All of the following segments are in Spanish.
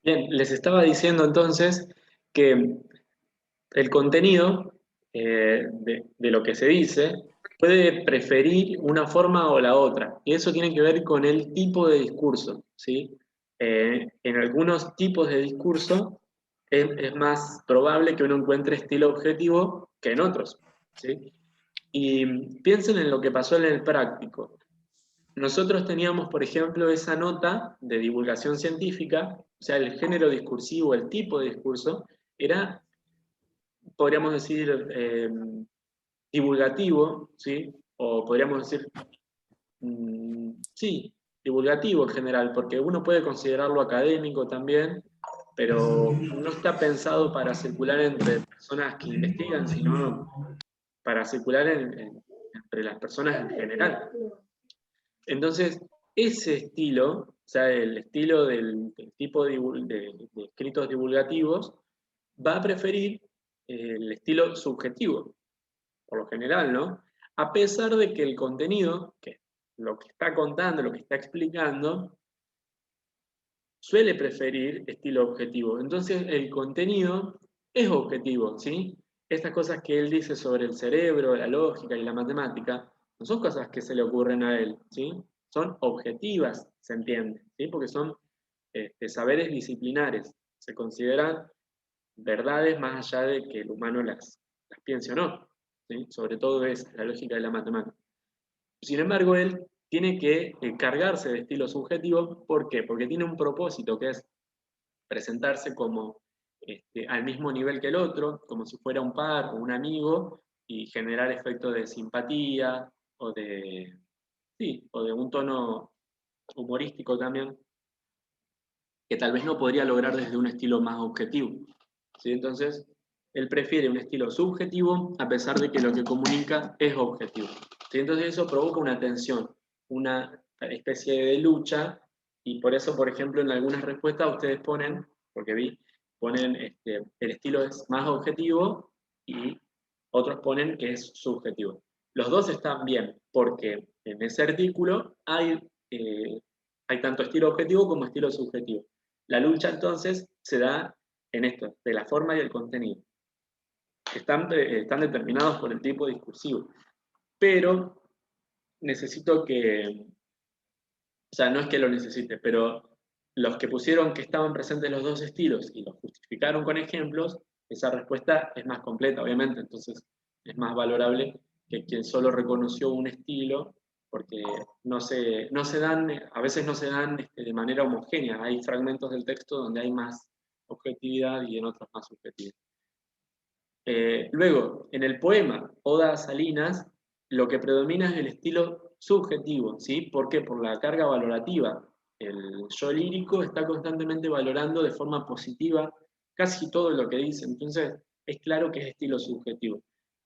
Bien, les estaba diciendo entonces que el contenido de lo que se dice puede preferir una forma o la otra, y eso tiene que ver con el tipo de discurso, ¿sí? En algunos tipos de discurso es más probable que uno encuentre estilo objetivo que en otros, ¿sí? Y piensen en lo que pasó en el práctico. Nosotros teníamos, por ejemplo, esa nota de divulgación científica, o sea, el género discursivo, el tipo de discurso, era, podríamos decir, divulgativo, ¿sí? O podríamos decir, sí, divulgativo en general, porque uno puede considerarlo académico también, pero no está pensado para circular entre personas que investigan, sino para circular entre las personas en general. Entonces, ese estilo, o sea, el estilo del tipo de escritos divulgativos, va a preferir el estilo subjetivo, por lo general, ¿no? A pesar de que el contenido, que lo que está contando, lo que está explicando, suele preferir estilo objetivo. Entonces, el contenido es objetivo, ¿sí? Estas cosas que él dice sobre el cerebro, la lógica y la matemática, no son cosas que se le ocurren a él, ¿sí? Son objetivas, se entiende, ¿sí? Porque son saberes disciplinares, se consideran verdades más allá de que el humano las piense o no, ¿sí? Sobre todo es la lógica de la matemática. Sin embargo, él tiene que cargarse de estilo subjetivo. ¿Por qué? Porque tiene un propósito que es presentarse como al mismo nivel que el otro, como si fuera un par o un amigo, y generar efectos de simpatía o sí, o de un tono humorístico también, que tal vez no podría lograr desde un estilo más objetivo, ¿sí? Entonces, él prefiere un estilo subjetivo a pesar de que lo que comunica es objetivo, ¿sí? Entonces eso provoca una tensión, una especie de lucha, y por eso, por ejemplo, en algunas respuestas ustedes ponen, porque ponen el estilo es más objetivo y otros ponen que es subjetivo. Los dos están bien, porque en ese artículo hay tanto estilo objetivo como estilo subjetivo. La lucha entonces se da en esto, de la forma y el contenido. Están determinados por el tipo discursivo, pero necesito que, o sea, no es que lo necesite, pero los que pusieron que estaban presentes los dos estilos y los justificaron con ejemplos, esa respuesta es más completa, obviamente, entonces es más valorable que quien solo reconoció un estilo, porque no se dan, a veces no se dan de manera homogénea, hay fragmentos del texto donde hay más objetividad y en otros más subjetividad. Luego, en el poema Oda a Salinas, lo que predomina es el estilo subjetivo, ¿sí? ¿Por qué? Por la carga valorativa. El yo lírico está constantemente valorando de forma positiva casi todo lo que dice, entonces es claro que es estilo subjetivo.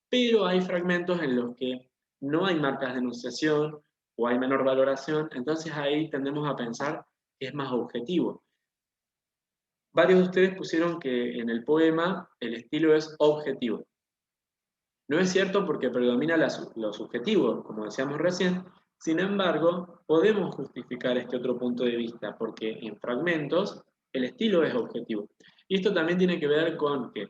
Pero hay fragmentos en los que no hay marcas de enunciación o hay menor valoración, entonces ahí tendemos a pensar que es más objetivo. Varios de ustedes pusieron que en el poema el estilo es objetivo. No es cierto porque predomina lo subjetivo, como decíamos recién. Sin embargo, podemos justificar este otro punto de vista porque en fragmentos el estilo es objetivo. Y esto también tiene que ver con que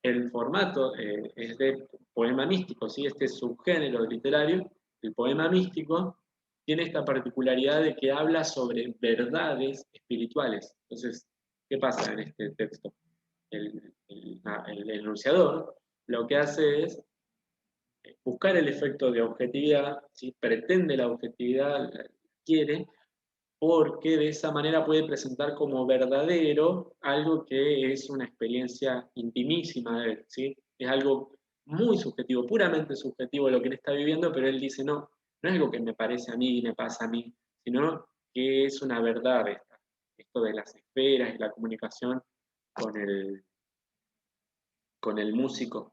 el formato es de poema místico, ¿sí? Este subgénero literario, el poema místico, tiene esta particularidad de que habla sobre verdades espirituales. Entonces, ¿qué pasa en este texto? El enunciador lo que hace es buscar el efecto de objetividad, ¿sí? Pretende la objetividad, la quiere, porque de esa manera puede presentar como verdadero algo que es una experiencia intimísima de él, ¿sí? Es algo muy subjetivo, puramente subjetivo lo que él está viviendo, pero él dice, no, no es algo que me parece a mí y me pasa a mí, sino que es una verdad esto de las esferas y la comunicación con con el músico,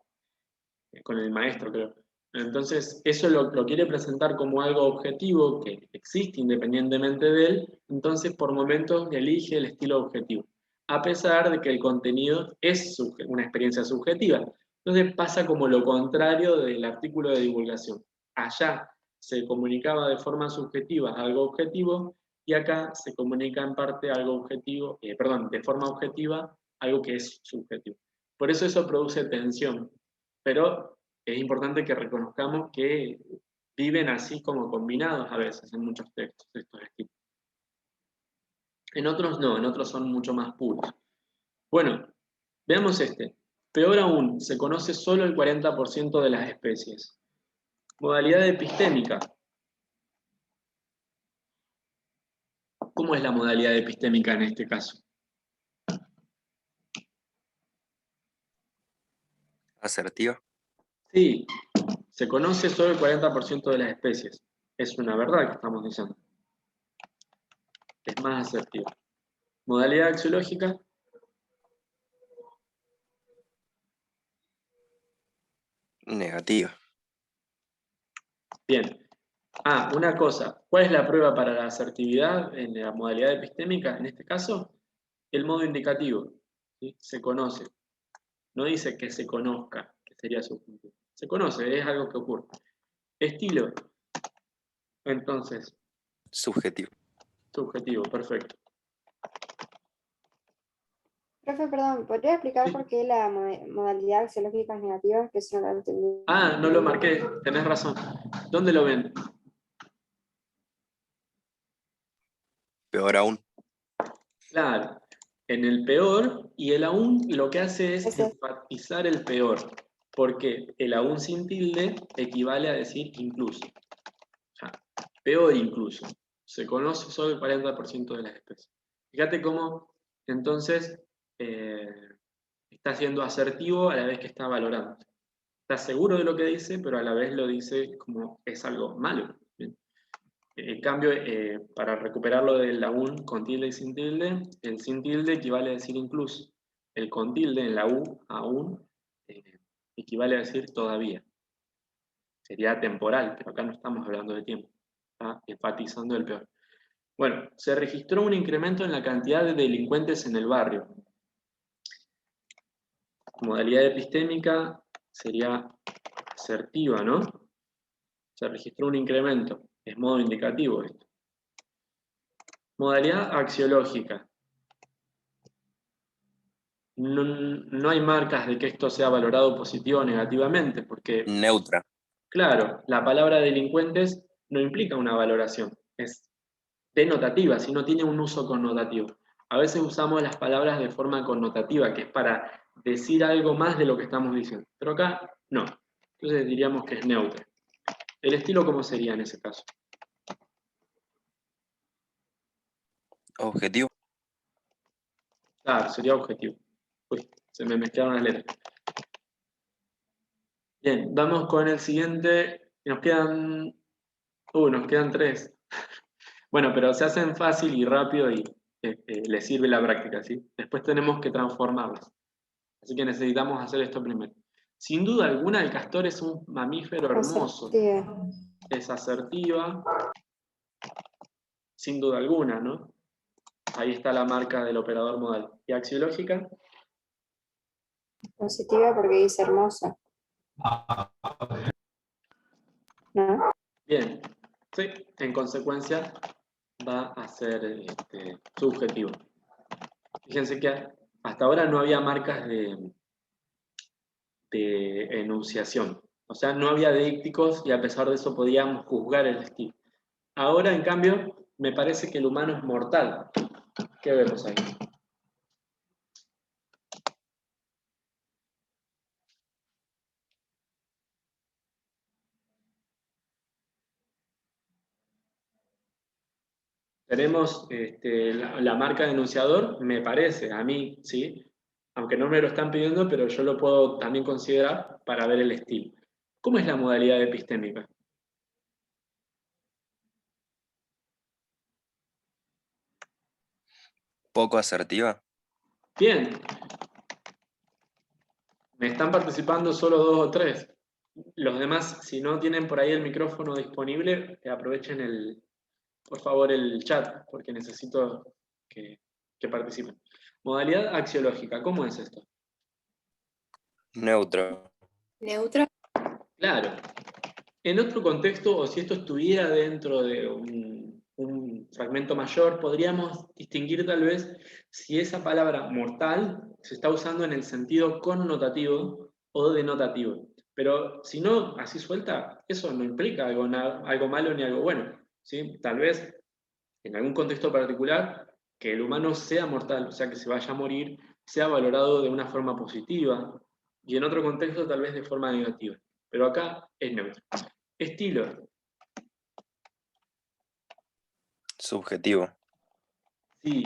con el maestro, creo. Entonces, eso lo quiere presentar como algo objetivo que existe independientemente de él, entonces por momentos elige el estilo objetivo, a pesar de que el contenido es una experiencia subjetiva. Entonces pasa como lo contrario del artículo de divulgación. Allá se comunicaba de forma subjetiva algo objetivo y acá se comunica en parte algo objetivo, perdón, de forma objetiva, algo que es subjetivo. Por eso produce tensión, pero es importante que reconozcamos que viven así como combinados a veces en muchos textos estos estilos. En otros no, en otros son mucho más puros. Bueno, veamos este. Peor aún, se conoce solo el 40% de las especies. Modalidad epistémica. ¿Cómo es la modalidad epistémica en este caso? Asertiva. Sí, se conoce solo el 40% de las especies. Es una verdad que estamos diciendo. Es más asertiva. Modalidad axiológica. Negativa. Bien. Una cosa. ¿Cuál es la prueba para la asertividad en la modalidad epistémica? En este caso, el modo indicativo. ¿Sí? Se conoce. No dice que se conozca, que sería subjuntivo. Se conoce, es algo que ocurre. Estilo. Entonces, Subjetivo. subjetivo, perfecto. Profe, perdón, ¿podría explicar por qué la modalidad axiológica es negativa? Que eso no lo entendí. No lo marqué, tenés razón. ¿Dónde lo ven? Peor aún. Claro, en el peor, y el aún lo que hace es Ese. enfatizar el peor, porque el aún sin tilde equivale a decir incluso. O sea, peor incluso. Se conoce solo el 40% de las especies. Fíjate cómo entonces está siendo asertivo a la vez que está valorando. Está seguro de lo que dice, pero a la vez lo dice como es algo malo. ¿Bien? En cambio, para recuperarlo del aún con tilde y sin tilde, el sin tilde equivale a decir incluso. El con tilde en la U, aún, equivale a decir todavía. Sería temporal, pero acá no estamos hablando de tiempo. Está enfatizando el peor. Bueno, se registró un incremento en la cantidad de delincuentes en el barrio. Modalidad epistémica sería asertiva, ¿no? Se registró un incremento. Es modo indicativo esto. Modalidad axiológica. No hay marcas de que esto sea valorado positivo o negativamente, porque, Neutra. claro, la palabra delincuentes no implica una valoración, es denotativa, sino tiene un uso connotativo. A veces usamos las palabras de forma connotativa, que es para decir algo más de lo que estamos diciendo, pero acá no. Entonces diríamos que es neutra. ¿El estilo cómo sería en ese caso? Objetivo. Claro, sería objetivo. Uy, se me mezclaron las letras. Bien, vamos con el siguiente. Nos quedan tres. Bueno, pero se hacen fácil y rápido y les sirve la práctica, ¿sí? Después tenemos que transformarlas. Así que necesitamos hacer esto primero. Sin duda alguna, el castor es un mamífero hermoso. Asertiva. Es asertiva, sin duda alguna, ¿no? Ahí está la marca del operador modal. ¿Y axiológica? Positiva porque dice hermosa. ¿No? Bien. Sí, en consecuencia va a ser subjetivo. Fíjense que hasta ahora no había marcas de enunciación. O sea, no había dícticos y a pesar de eso podíamos juzgar el estilo. Ahora, en cambio, me parece que el humano es mortal. ¿Qué vemos ahí? Tenemos la marca de enunciador, me parece, a mí, ¿sí? Aunque no me lo están pidiendo, pero yo lo puedo también considerar para ver el estilo. ¿Cómo es la modalidad epistémica? Poco asertiva. Bien. Me están participando solo 2 o 3. Los demás, si no tienen por ahí el micrófono disponible, aprovechen por favor el chat, porque necesito que participen. Modalidad axiológica, ¿cómo es esto? Neutra. Neutra. Claro. En otro contexto, o si esto estuviera dentro de un fragmento mayor, podríamos distinguir tal vez si esa palabra mortal se está usando en el sentido connotativo o denotativo. Pero si no, así suelta, eso no implica algo malo ni algo bueno, ¿sí? Tal vez, en algún contexto particular, que el humano sea mortal, o sea, que se vaya a morir, sea valorado de una forma positiva, y en otro contexto tal vez de forma negativa. Pero acá es neutro. Estilo. Subjetivo. Sí,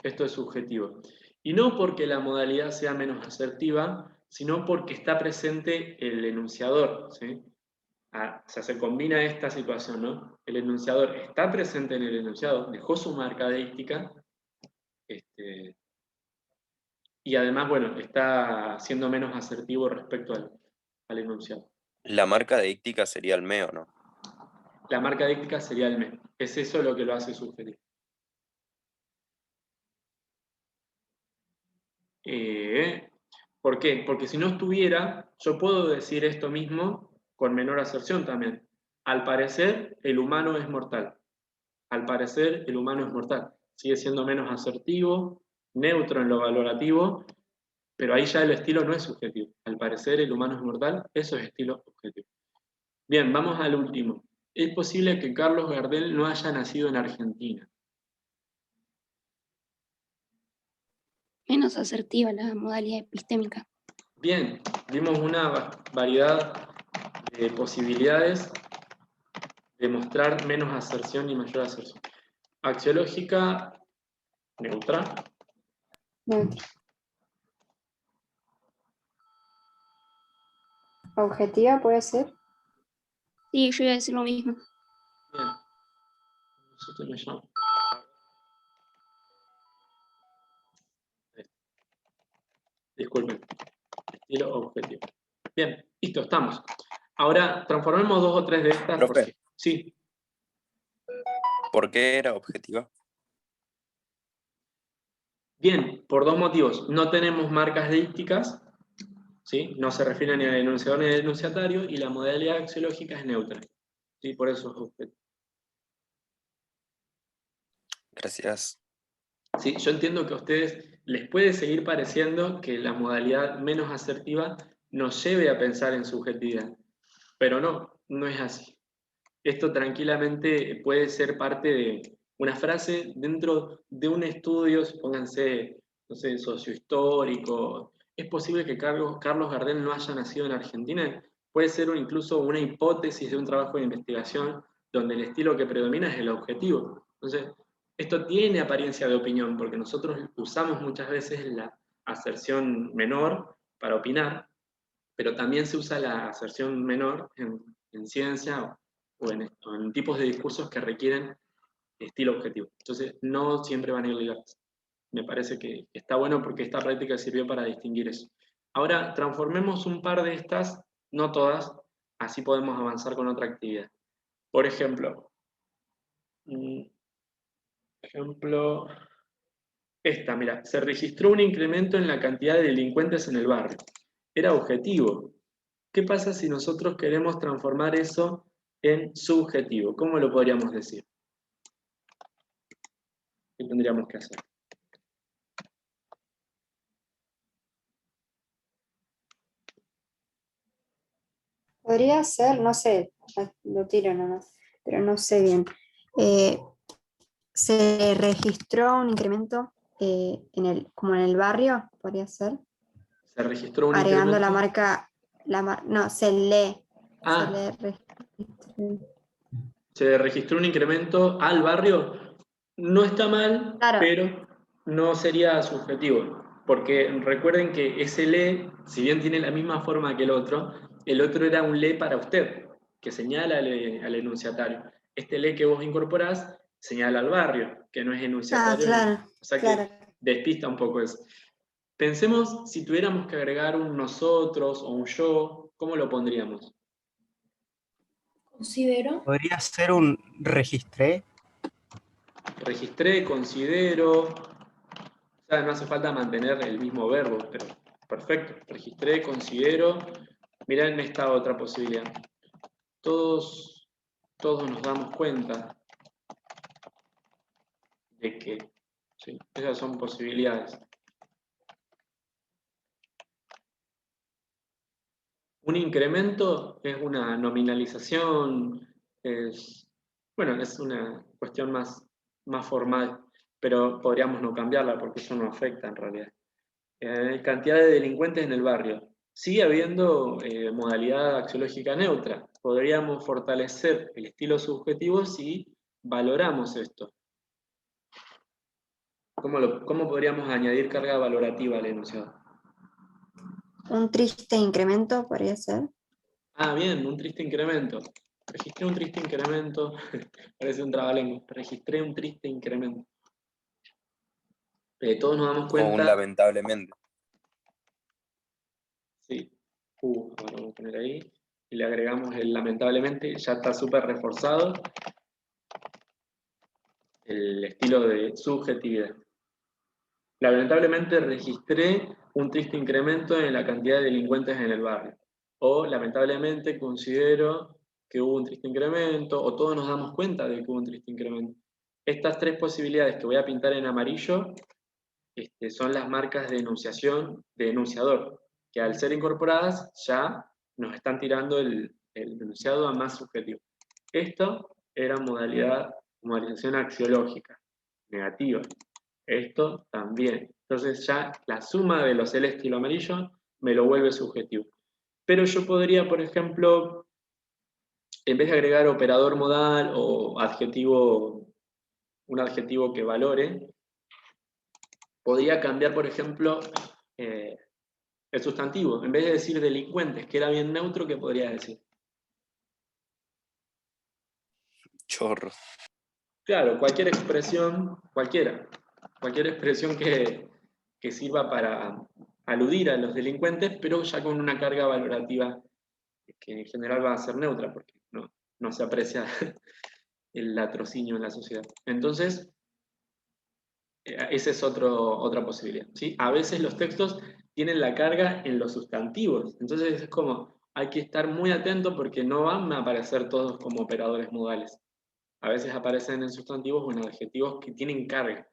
esto es subjetivo. Y no porque la modalidad sea menos asertiva, sino porque está presente el enunciador, ¿sí? O sea, se combina esta situación, ¿no? El enunciador está presente en el enunciado, dejó su marca deística, y además, bueno, está siendo menos asertivo respecto al enunciado. La marca deíctica sería el meo, ¿no? La marca deística sería el me. Es eso lo que lo hace subjetivo. ¿Por qué? Porque si no estuviera, yo puedo decir esto mismo con menor aserción también. Al parecer, el humano es mortal. Al parecer, el humano es mortal. Sigue siendo menos asertivo, neutro en lo valorativo, pero ahí ya el estilo no es subjetivo. Al parecer, el humano es mortal, eso es estilo objetivo. Bien, vamos al último. Es posible que Carlos Gardel no haya nacido en Argentina. Menos asertiva la modalidad epistémica. Bien, vimos una variedad de posibilidades de mostrar menos aserción y mayor aserción. Axiológica, neutra. Neutra. Objetiva puede ser. Sí, yo iba a decir lo mismo. Bien. Nosotros me llamamos. Disculpen. Estilo objetivo. Bien, listo, estamos. Ahora transformemos 2 o 3 de estas. Profe. Porque... Sí. ¿Por qué era objetiva? Bien, por 2 motivos. No tenemos marcas deísticas, ¿sí? No se refiere ni al enunciador ni al enunciatario, y la modalidad axiológica es neutra. ¿Sí? Por eso es objetivo. Gracias. Sí, yo entiendo que a ustedes les puede seguir pareciendo que la modalidad menos asertiva nos lleve a pensar en subjetividad, pero no es así. Esto tranquilamente puede ser parte de una frase dentro de un estudio, pónganse, no sé, sociohistórico. ¿Es posible que Carlos Gardel no haya nacido en Argentina? Puede ser incluso una hipótesis de un trabajo de investigación donde el estilo que predomina es el objetivo. Entonces, esto tiene apariencia de opinión, porque nosotros usamos muchas veces la aserción menor para opinar, pero también se usa la aserción menor en ciencia o en tipos de discursos que requieren estilo objetivo. Entonces, no siempre van a ir ligados. Me parece que está bueno porque esta práctica sirvió para distinguir eso. Ahora, transformemos un par de estas, no todas, así podemos avanzar con otra actividad. Por ejemplo, esta, mira, se registró un incremento en la cantidad de delincuentes en el barrio. Era objetivo. ¿Qué pasa si nosotros queremos transformar eso en subjetivo? ¿Cómo lo podríamos decir? ¿Qué tendríamos que hacer? Podría ser, no sé, lo tiro nomás, pero no sé bien. Se registró un incremento como en el barrio, podría ser. Se registró un Agregando incremento. la marca, no, se lee. Ah, se registró un incremento al barrio. No está mal, Claro. pero no sería subjetivo. Porque recuerden que ese le, si bien tiene la misma forma que el otro era un le para usted, que señala al enunciatario. Este le que vos incorporás señala al barrio, que no es enunciatario. Claro, O sea claro. que despista un poco eso. Pensemos si tuviéramos que agregar un nosotros o un yo, ¿cómo lo pondríamos? Considero. Podría ser un registré. Registré, considero. O sea, no hace falta mantener el mismo verbo, pero perfecto. Registré, considero. Mirá en esta otra posibilidad. Todos nos damos cuenta de que. ¿Sí? Esas son posibilidades. Un incremento es una nominalización, es una cuestión más formal, pero podríamos no cambiarla porque eso no afecta en realidad. Cantidad de delincuentes en el barrio. Sigue habiendo modalidad axiológica neutra. Podríamos fortalecer el estilo subjetivo si valoramos esto. ¿Cómo podríamos añadir carga valorativa al enunciado? Un triste incremento podría ser. Ah, bien, un triste incremento. Registré un triste incremento. Parece un trabalengua. Registré un triste incremento. Todos nos damos O un cuenta. lamentablemente. Sí. Ahora vamos a poner ahí. Y le agregamos el lamentablemente. Ya está súper reforzado el estilo de subjetividad. Lamentablemente registré un triste incremento en la cantidad de delincuentes en el barrio. O lamentablemente considero que hubo un triste incremento, o todos nos damos cuenta de que hubo un triste incremento. Estas tres posibilidades que voy a pintar en amarillo son las marcas de enunciación de enunciador, que al ser incorporadas ya nos están tirando el enunciado a más subjetivo. Esto era modalización axiológica, negativa. Esto también. Entonces ya la suma de lo celeste y lo amarillo me lo vuelve subjetivo. Pero yo podría, por ejemplo, en vez de agregar operador modal o adjetivo, un adjetivo que valore, podría cambiar, por ejemplo, el sustantivo. En vez de decir delincuentes, que era bien neutro, ¿qué podría decir? Chorro. Claro, cualquier expresión, cualquier expresión que sirva para aludir a los delincuentes, pero ya con una carga valorativa que en general va a ser neutra, porque no se aprecia el latrocinio en la sociedad. Entonces, esa es otra posibilidad, ¿sí? A veces los textos tienen la carga en los sustantivos, entonces es como, hay que estar muy atento porque no van a aparecer todos como operadores modales. A veces aparecen en sustantivos o en adjetivos que tienen carga.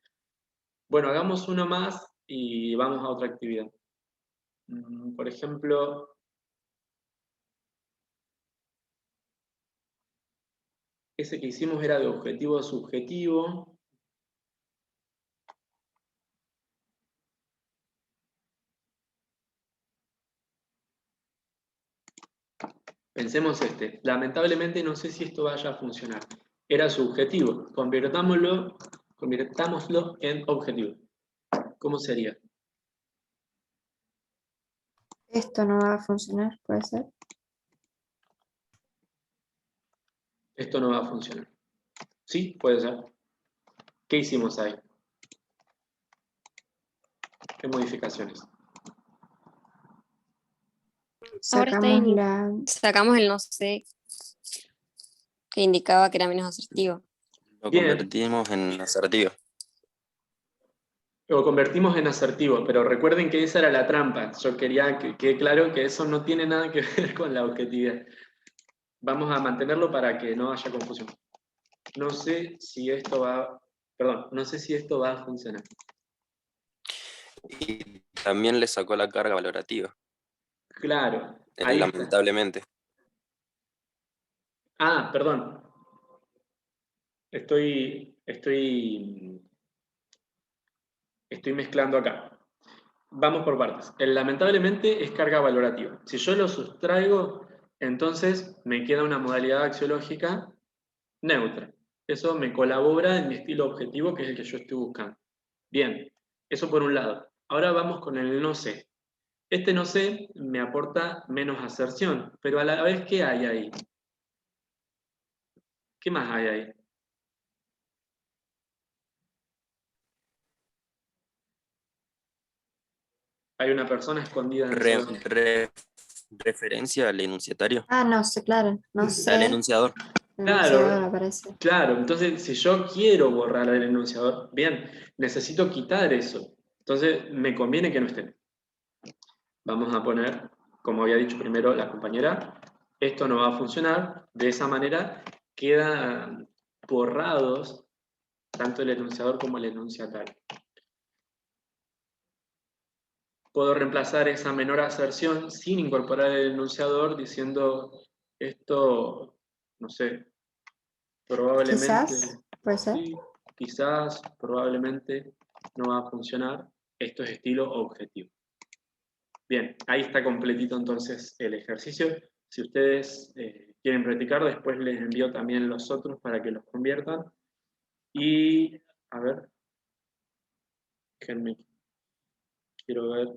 Bueno, hagamos uno más y vamos a otra actividad. Por ejemplo, ese que hicimos era de objetivo a subjetivo. Pensemos lamentablemente no sé si esto vaya a funcionar. Era subjetivo, convirtámoslo en objetivo. ¿Cómo sería? Esto no va a funcionar, puede ser. Esto no va a funcionar. ¿Sí? Puede ser. ¿Qué hicimos ahí? ¿Qué modificaciones? Ahora está Sacamos en la... Sacamos el no sé, que indicaba que era menos asertivo. Lo Bien. convertimos en asertivo. Lo convertimos en asertivo, pero recuerden que esa era la trampa. Yo quería que quede claro que eso no tiene nada que ver con la objetividad. Vamos a mantenerlo para que no haya confusión. No sé si esto va a funcionar. Y también le sacó la carga valorativa. Claro. El Ahí está. lamentablemente. Ah, perdón. Estoy mezclando acá. Vamos por partes. El lamentablemente es carga valorativa. Si yo lo sustraigo, entonces me queda una modalidad axiológica neutra. Eso me colabora en mi estilo objetivo, que es el que yo estoy buscando. Bien, eso por un lado. Ahora vamos con el no sé. Este no sé me aporta menos aserción, pero a la vez, ¿qué hay ahí? ¿Qué más hay ahí? Hay una persona escondida en ese... Referencia al enunciatario. Ah, no sé, claro. No Al sé. enunciador. El Claro, enunciador aparece. claro, entonces si yo quiero borrar el enunciador, bien, necesito quitar eso. Entonces me conviene que no esté. Vamos a poner, como había dicho primero la compañera, esto no va a funcionar. De esa manera quedan borrados tanto el enunciador como el enunciatario. Puedo reemplazar esa menor aserción sin incorporar el enunciador diciendo esto, no sé, probablemente, Quizás, puede ser. sí, quizás, probablemente no va a funcionar. Esto es estilo objetivo. Bien, ahí está completito entonces el ejercicio. Si ustedes quieren practicar, después les envío también los otros para que los conviertan. Y, a ver, déjenme, quiero ver.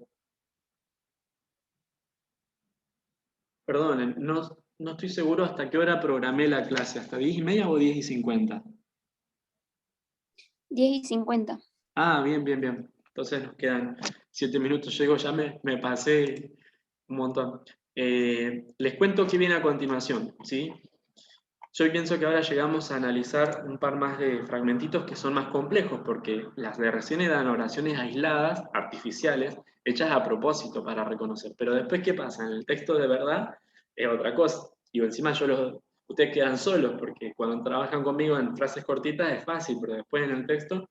Perdonen, no estoy seguro hasta qué hora programé la clase, ¿hasta 10:30 o 10:50? 10:50. Ah, bien, bien, bien. Entonces nos quedan 7 minutos. Llego, ya me pasé un montón. Les cuento qué viene a continuación, ¿sí? Yo pienso que ahora llegamos a analizar un par más de fragmentitos que son más complejos, porque las de recién eran oraciones aisladas, artificiales, hechas a propósito para reconocer. Pero después, ¿qué pasa? En el texto de verdad es otra cosa. Y encima ustedes quedan solos, porque cuando trabajan conmigo en frases cortitas es fácil, pero después en el texto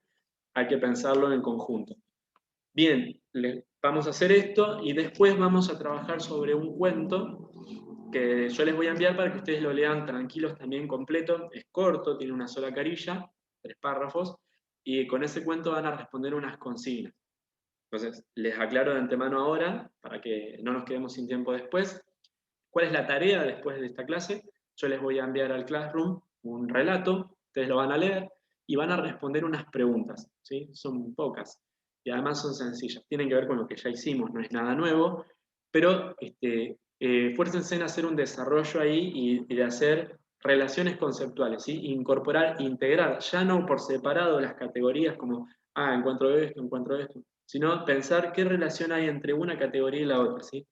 hay que pensarlo en conjunto. Bien, vamos a hacer esto y después vamos a trabajar sobre un cuento que yo les voy a enviar para que ustedes lo lean tranquilos también completo. Es corto, tiene una sola carilla, 3 párrafos, y con ese cuento van a responder unas consignas. Entonces, les aclaro de antemano ahora, para que no nos quedemos sin tiempo después, cuál es la tarea después de esta clase. Yo les voy a enviar al Classroom un relato, ustedes lo van a leer y van a responder unas preguntas, ¿sí? Son pocas y además son sencillas, tienen que ver con lo que ya hicimos, no es nada nuevo, pero fuércense en hacer un desarrollo ahí y de hacer relaciones conceptuales, ¿sí? Incorporar, integrar, ya no por separado las categorías como, encuentro esto, sino pensar qué relación hay entre una categoría y la otra, ¿sí?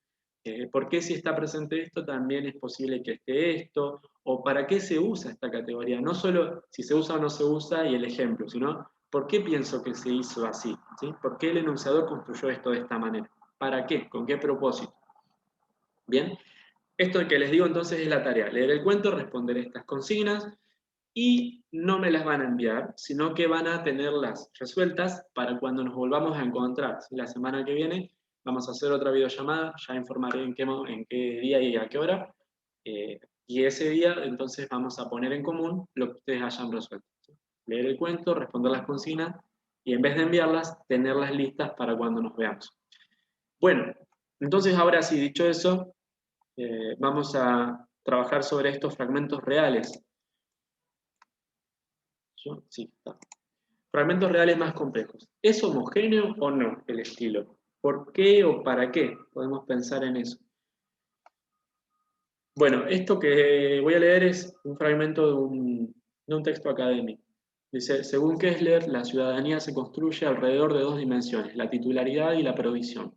¿Por qué si está presente esto también es posible que esté esto? ¿O para qué se usa esta categoría? No solo si se usa o no se usa y el ejemplo, sino ¿por qué pienso que se hizo así? ¿Sí? ¿Por qué el enunciador construyó esto de esta manera? ¿Para qué? ¿Con qué propósito? Bien, esto que les digo entonces es la tarea, leer el cuento, responder estas consignas y no me las van a enviar, sino que van a tenerlas resueltas para cuando nos volvamos a encontrar. ¿Sí? La semana que viene vamos a hacer otra videollamada, ya informaré en qué día y a qué hora, y ese día entonces vamos a poner en común lo que ustedes hayan resuelto. ¿Sí? Leer el cuento, responder las consignas y en vez de enviarlas, tenerlas listas para cuando nos veamos. Bueno, entonces ahora sí, dicho eso, vamos a trabajar sobre estos fragmentos reales. Sí, está. Fragmentos reales más complejos. ¿Es homogéneo o no el estilo? ¿Por qué o para qué? Podemos pensar en eso. Bueno, esto que voy a leer es un fragmento de un texto académico. Dice, según Kessler, la ciudadanía se construye alrededor de 2 dimensiones, la titularidad y la provisión.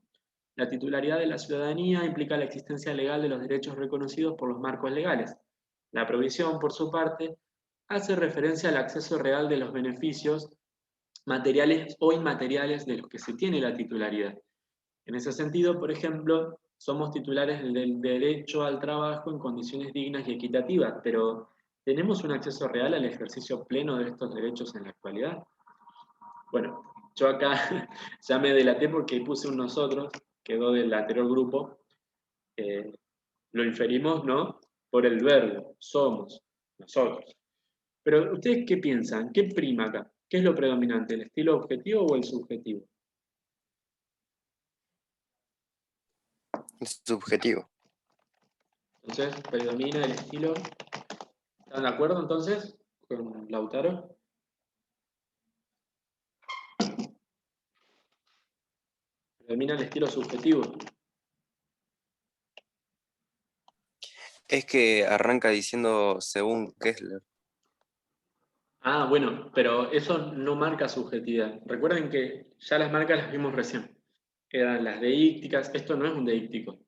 La titularidad de la ciudadanía implica la existencia legal de los derechos reconocidos por los marcos legales. La provisión, por su parte, hace referencia al acceso real de los beneficios materiales o inmateriales de los que se tiene la titularidad. En ese sentido, por ejemplo, somos titulares del derecho al trabajo en condiciones dignas y equitativas, pero ¿tenemos un acceso real al ejercicio pleno de estos derechos en la actualidad? Bueno, yo acá ya me delaté porque puse un nosotros, quedó del anterior grupo, lo inferimos, ¿no? Por el verbo, somos, nosotros. Pero, ¿ustedes qué piensan? ¿Qué prima acá? ¿Qué es lo predominante, el estilo objetivo o el subjetivo? Es subjetivo. Entonces, predomina el estilo. ¿Están de acuerdo entonces con Lautaro? Predomina el estilo subjetivo. Es que arranca diciendo según Kessler. Bueno, pero eso no marca subjetividad. Recuerden que ya las marcas las vimos recién. Eran las deícticas. Esto no es un deíctico.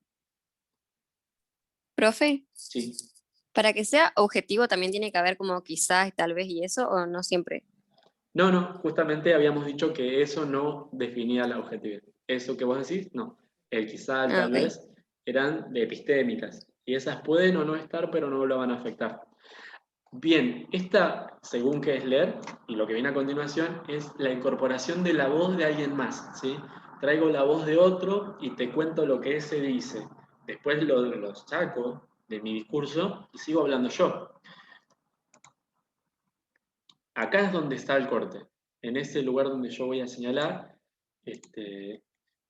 Profe, Sí. para que sea objetivo también tiene que haber como quizás, tal vez y eso, o no siempre. No, justamente habíamos dicho que eso no definía la objetividad. Eso que vos decís, no. El quizá, el tal Ok. vez, eran de epistémicas. Y esas pueden o no estar, pero no lo van a afectar. Bien, esta, según Kessler, y lo que viene a continuación, es la incorporación de la voz de alguien más, ¿sí? Traigo la voz de otro y te cuento lo que ese dice. Después lo saco de mi discurso y sigo hablando yo. Acá es donde está el corte. En ese lugar donde yo voy a señalar,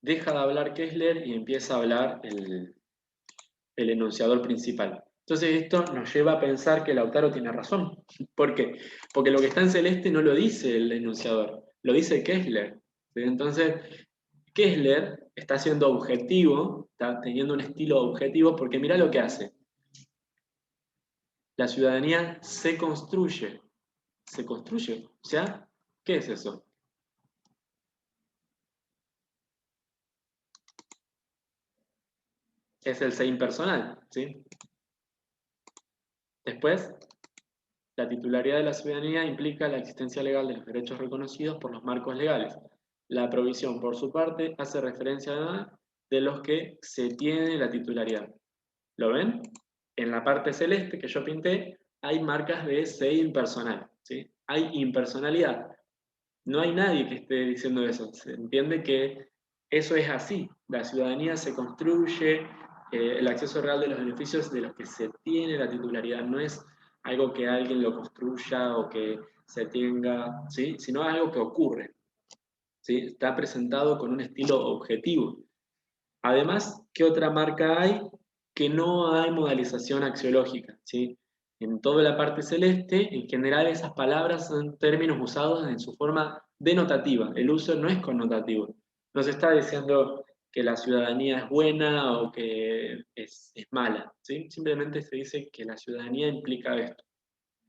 deja de hablar Kessler y empieza a hablar el enunciador principal. Entonces esto nos lleva a pensar que Lautaro tiene razón. ¿Por qué? Porque lo que está en celeste no lo dice el enunciador, lo dice Kessler. ¿Sí? Entonces, Kessler está siendo objetivo, está teniendo un estilo objetivo, porque mira lo que hace. La ciudadanía se construye. Se construye. O sea, ¿qué es eso? Es el se impersonal, ¿sí? Después, la titularidad de la ciudadanía implica la existencia legal de los derechos reconocidos por los marcos legales. La provisión, por su parte, hace referencia a de los que se tiene la titularidad. ¿Lo ven? En la parte celeste que yo pinté, hay marcas de se impersonal, ¿sí? Hay impersonalidad. No hay nadie que esté diciendo eso. Se entiende que eso es así. La ciudadanía se construye, el acceso real de los beneficios de los que se tiene la titularidad. No es algo que alguien lo construya o que se tenga, ¿sí? Sino algo que ocurre. ¿Sí? Está presentado con un estilo objetivo. Además, ¿qué otra marca hay? Que no hay modalización axiológica, ¿sí? En toda la parte celeste, en general esas palabras son términos usados en su forma denotativa, el uso no es connotativo. No se está diciendo que la ciudadanía es buena o que es mala, ¿sí? Simplemente se dice que la ciudadanía implica esto.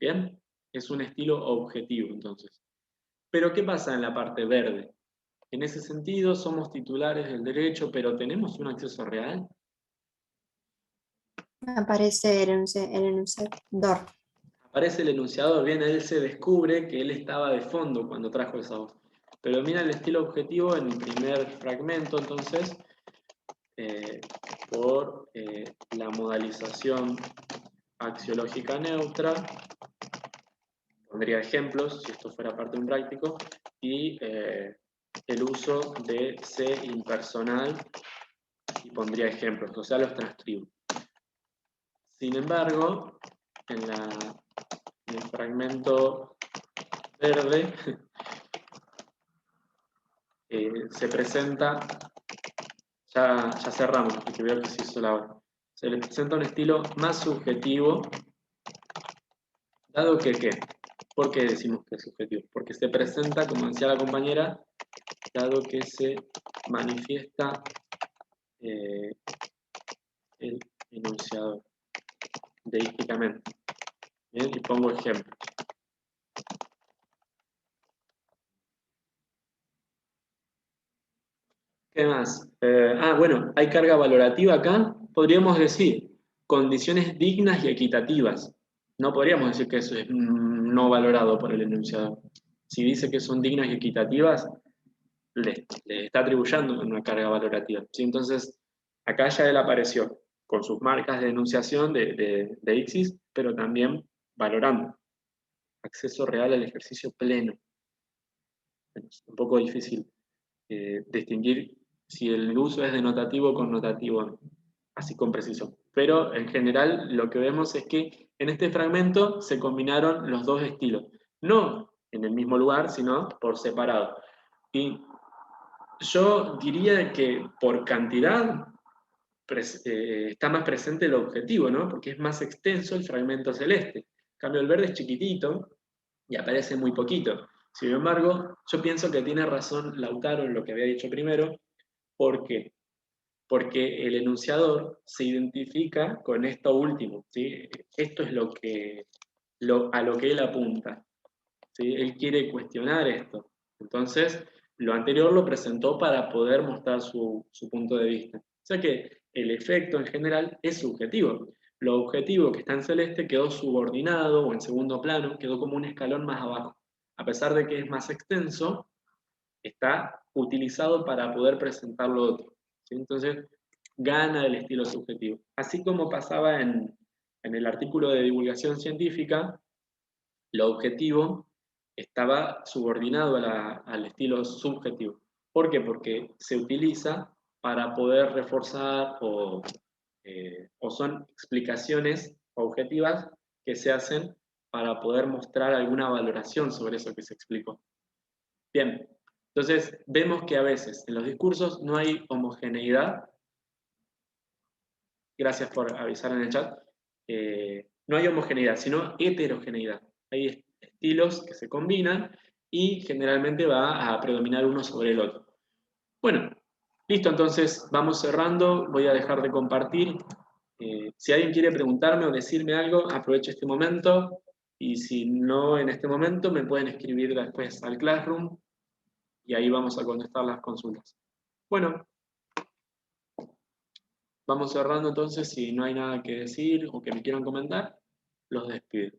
¿Bien? Es un estilo objetivo, entonces. Pero ¿qué pasa en la parte verde? En ese sentido, somos titulares del derecho, pero ¿tenemos un acceso real? Aparece el enunciador. Aparece el enunciador, bien, él se descubre que él estaba de fondo cuando trajo esa voz. Pero mira el estilo objetivo en el primer fragmento, entonces, por la modalización axiológica neutra, pondría ejemplos, si esto fuera parte de un práctico, y el uso de se impersonal, y pondría ejemplos, o sea, los transcribo. Sin embargo, en el fragmento verde se presenta, ya cerramos, porque veo que se hizo la hora. Se le presenta un estilo más subjetivo, dado que ¿qué? ¿Por qué decimos que es subjetivo? Porque se presenta, como decía la compañera, dado que se manifiesta el enunciador deísticamente. Bien, y pongo ejemplos. ¿Qué más? Bueno, hay carga valorativa acá. Podríamos decir condiciones dignas y equitativas. No podríamos decir que eso es no valorado por el enunciador. Si dice que son dignas y equitativas, le está atribuyendo una carga valorativa. ¿Sí? Entonces, acá ya él apareció con sus marcas de enunciación de Ixis, pero también valorando. Acceso real al ejercicio pleno. Bueno, es un poco difícil distinguir si el uso es denotativo o connotativo, así con precisión. Pero en general lo que vemos es que en este fragmento se combinaron los dos estilos, no en el mismo lugar, sino por separado. Y yo diría que por cantidad está más presente el objetivo, ¿no? Porque es más extenso el fragmento celeste. En cambio, el verde es chiquitito y aparece muy poquito. Sin embargo, yo pienso que tiene razón Lautaro en lo que había dicho primero. ¿Por qué? Porque el enunciador se identifica con esto último, ¿sí? Esto es a lo que él apunta, ¿sí? Él quiere cuestionar esto. Entonces, lo anterior lo presentó para poder mostrar su punto de vista. O sea que el efecto en general es subjetivo. Lo objetivo que está en celeste quedó subordinado o en segundo plano, quedó como un escalón más abajo. A pesar de que es más extenso, está utilizado para poder presentar lo otro. ¿Sí? Entonces, gana el estilo subjetivo. Así como pasaba en el artículo de divulgación científica, lo objetivo estaba subordinado al estilo subjetivo. ¿Por qué? Porque se utiliza para poder reforzar o son explicaciones objetivas que se hacen para poder mostrar alguna valoración sobre eso que se explicó. Bien, entonces vemos que a veces en los discursos no hay homogeneidad. Gracias por avisar en el chat. No hay homogeneidad, sino heterogeneidad. Hay estilos que se combinan y generalmente va a predominar uno sobre el otro. Bueno, listo, entonces vamos cerrando. Voy a dejar de compartir. Si alguien quiere preguntarme o decirme algo, aprovecho este momento. Y si no en este momento, me pueden escribir después al Classroom y ahí vamos a contestar las consultas. Bueno, vamos cerrando entonces. Si no hay nada que decir o que me quieran comentar, los despido.